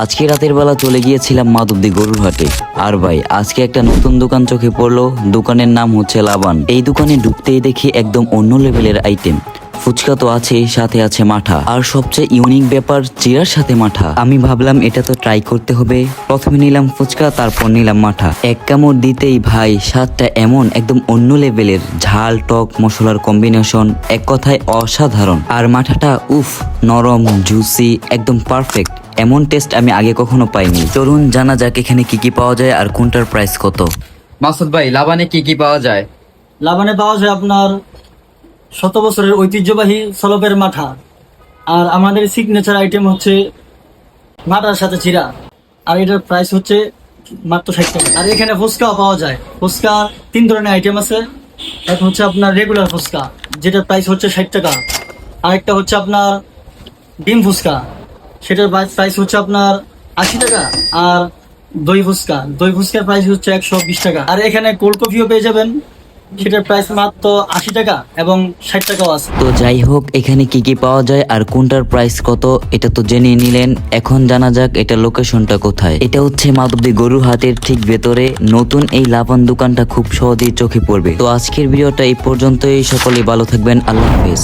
আজকে রাতের বেলা চলে গিয়েছিলাম মাধবদী গরুর হাটে। আর ভাই আজকে একটা নতুন দোকান চোখে পড়লো। দোকানের নাম হচ্ছে লাবান। এই দোকানে ঢুকতেই দেখি একদম অন্য লেভেলের আইটেম। ফুচকা তো আছেই, সাথে আছে মাঠা, আর সবচেয়ে ইউনিক ব্যাপার চিড়ার সাথে মাঠা। আমি ভাবলাম এটা তো ট্রাই করতে হবে। প্রথমে নিলাম ফুচকা, তারপর নিলাম মাঠা। এক কামড় দিতেই ভাই স্বাদটা এমন একদম অন্য লেভেলের, ঝাল টক মশলার কম্বিনেশন, এক কথায় অসাধারণ। আর মাঠাটা উফ, নরম জুসি, একদম পারফেক্ট। এমন টেস্ট আমি আগে কখনো পাইনি। চলুন জানা যাক এখানে কি কি পাওয়া যায় আর কোনটার প্রাইস কত। মাসুদ ভাই, লাবানে কি কি পাওয়া যায়? লাবানে পাওয়া যায় আপনার 100 বছরের ঐতিহ্যবাহী সলপের মাঠা। আর আমাদের সিগনেচার আইটেম হচ্ছে মাঠার সাথে চিরা। আর এটার প্রাইস হচ্ছে মাত্র 60 টাকা। আর এখানে ফুচকাও পাওয়া যায়। ফুচকা 3 ধরনের আইটেম আছে। এক হচ্ছে আপনার রেগুলার ফুচকা, যেটার প্রাইস হচ্ছে 60 টাকা। আরেকটা হচ্ছে আপনার ডিম ফুচকা, সেটার প্রাইস হচ্ছে আপনার 80 টাকা। আর দই ফুচকার প্রাইস হচ্ছে 120 টাকা। আর এখানে কোল্ড কফিও পেয়ে যাবেন, সেটার প্রাইস মাত্র 80 টাকা এবং 60 টাকাও আছে। তো যাই হোক, এখানে কি কি পাওয়া যায় আর কোনটার প্রাইস কত এটা তো জেনে নিলেন। এখন জানা যাক এটা লোকেশনটা কোথায়। এটা হচ্ছে মাধবদী গরুর হাটের ঠিক ভেতরে। নতুন এই লাবান দোকানটা খুব সহজেই চোখে পড়বে। তো আজকের ভিডিওটা এই পর্যন্তই। সকলেই ভালো থাকবেন। আল্লাহ হাফেজ।